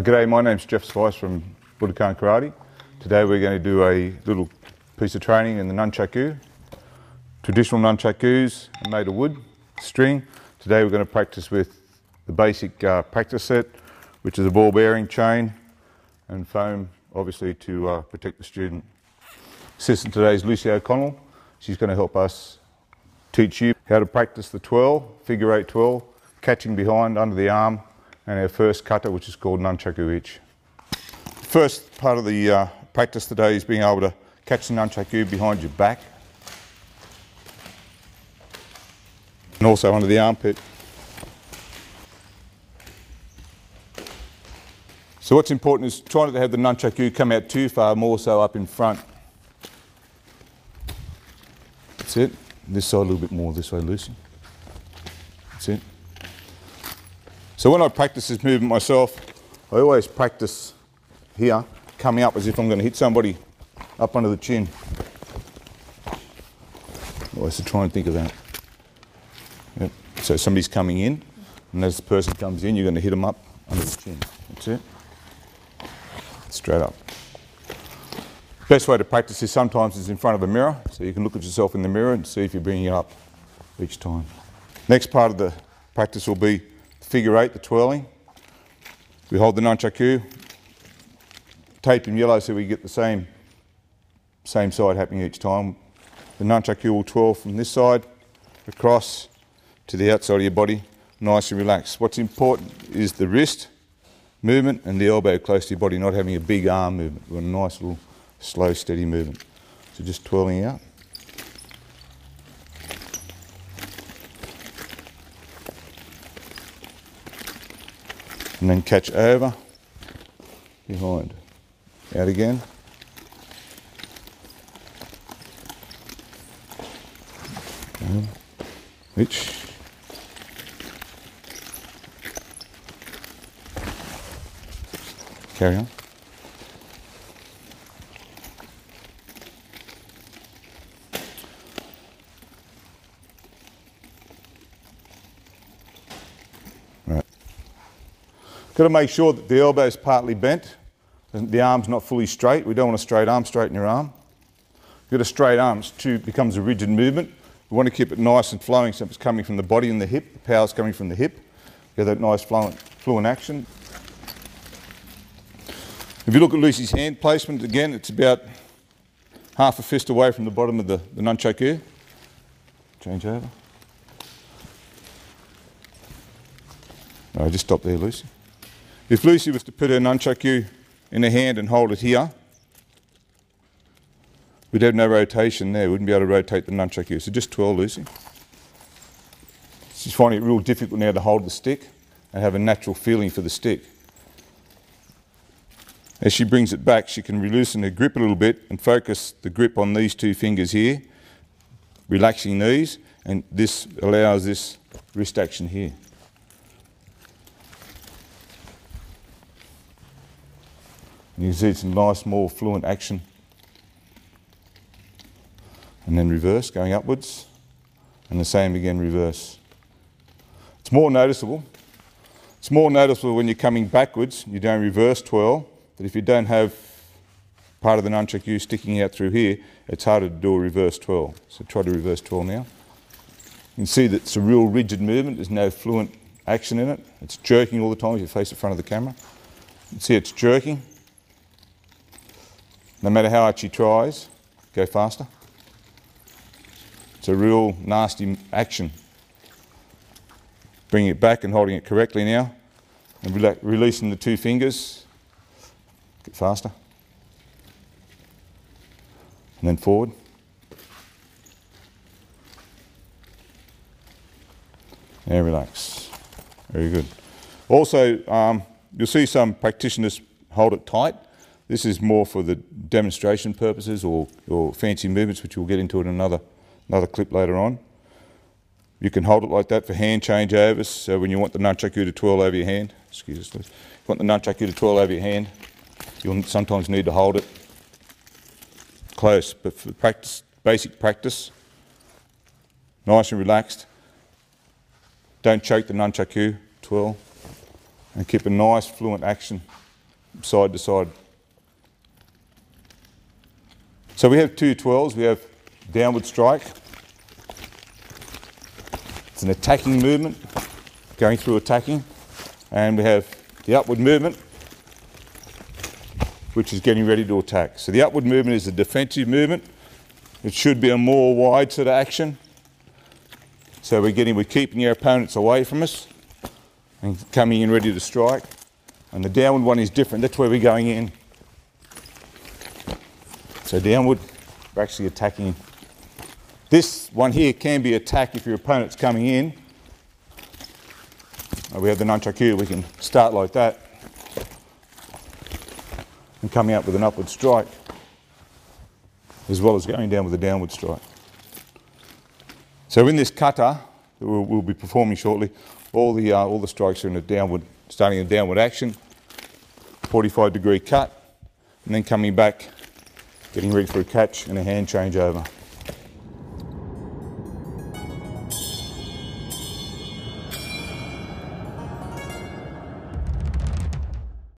G'day, my name's Jeff Spice from Budokan Karate. Today we're going to do a little piece of training in the Nunchaku. Traditional Nunchakus are made of wood, string. Today we're going to practice with the basic practice set, which is a ball bearing, chain and foam, obviously to protect the student. Assistant today is Lucy O'Connell. She's going to help us teach you how to practice the twirl, figure 8 twirl, catching behind under the arm, and our first kata, which is called Nunchaku ich. First part of the practice today is being able to catch the Nunchaku behind your back and also under the armpit. So what's important is trying not to have the Nunchaku come out too far, more so up in front. That's it. This side a little bit more this way, Lucy. That's it. So when I practice this movement myself, I always practice here, coming up as if I'm going to hit somebody up under the chin. Always to try and think of that. Yep. So somebody's coming in, and as the person comes in, you're going to hit them up under the chin. That's it. Straight up. Best way to practice this sometimes is in front of a mirror, so you can look at yourself in the mirror and see if you're bringing it up each time. Next part of the practice will be figure 8, the twirling. We hold the Nunchaku, tape in yellow so we get the same side happening each time. The Nunchaku will twirl from this side across to the outside of your body, nice and relaxed. What's important is the wrist movement and the elbow close to your body, not having a big arm movement. We want a nice little slow, steady movement. So just twirling out. And then catch over, behind, out again. Ich. Carry on. Got to make sure that the elbow is partly bent, the arm's not fully straight. We don't want a straight arm, straighten your arm. You've got a straight arm, it becomes a rigid movement. We want to keep it nice and flowing so it's coming from the body and the hip, the power's coming from the hip. Get that nice fluent action. If you look at Lucy's hand placement, again, it's about half a fist away from the bottom of the Nunchaku. Change over. No, just stop there, Lucy. If Lucy was to put her Nunchaku in her hand and hold it here, we'd have no rotation there. We wouldn't be able to rotate the Nunchaku. So just twirl, Lucy. She's finding it real difficult now to hold the stick and have a natural feeling for the stick. As she brings it back, she can loosen her grip a little bit and focus the grip on these two fingers here, relaxing these, and this allows this wrist action here. You can see some nice, more fluent action. And then reverse, going upwards. And the same again, reverse. It's more noticeable. It's more noticeable when you're coming backwards, you don't reverse twirl, but if you don't have part of the Nunchaku sticking out through here, it's harder to do a reverse twirl. So try to reverse twirl now. You can see that it's a real rigid movement, there's no fluent action in it. It's jerking all the time as you face the front of the camera. You can see it's jerking. No matter how hard she tries, go faster. It's a real nasty action. Bringing it back and holding it correctly now, and releasing the two fingers. Get faster. And then forward. And relax. Very good. Also, you'll see some practitioners hold it tight. This is more for the demonstration purposes or fancy movements, which we'll get into in another clip later on. You can hold it like that for hand changeovers. So when you want the Nunchaku to twirl over your hand, excuse us, please. If you want the Nunchaku to twirl over your hand, you'll sometimes need to hold it close. But for practice, basic practice, nice and relaxed. Don't choke the Nunchaku, twirl, and keep a nice fluent action side to side. So we have two 12s. We have downward strike. It's an attacking movement, going through attacking. And we have the upward movement, which is getting ready to attack. So the upward movement is a defensive movement. It should be a more wide sort of action. So we're keeping our opponents away from us and coming in ready to strike. And the downward one is different. That's where we're going in. So downward, we're actually attacking. This one here can be attack if your opponent's coming in. We have the nunchaku, we can start like that and coming up with an upward strike as well as going down with a downward strike. So in this kata that we'll be performing shortly, all the strikes are in a downward, starting a downward action, 45-degree cut, and then coming back, getting ready for a catch and a hand change over.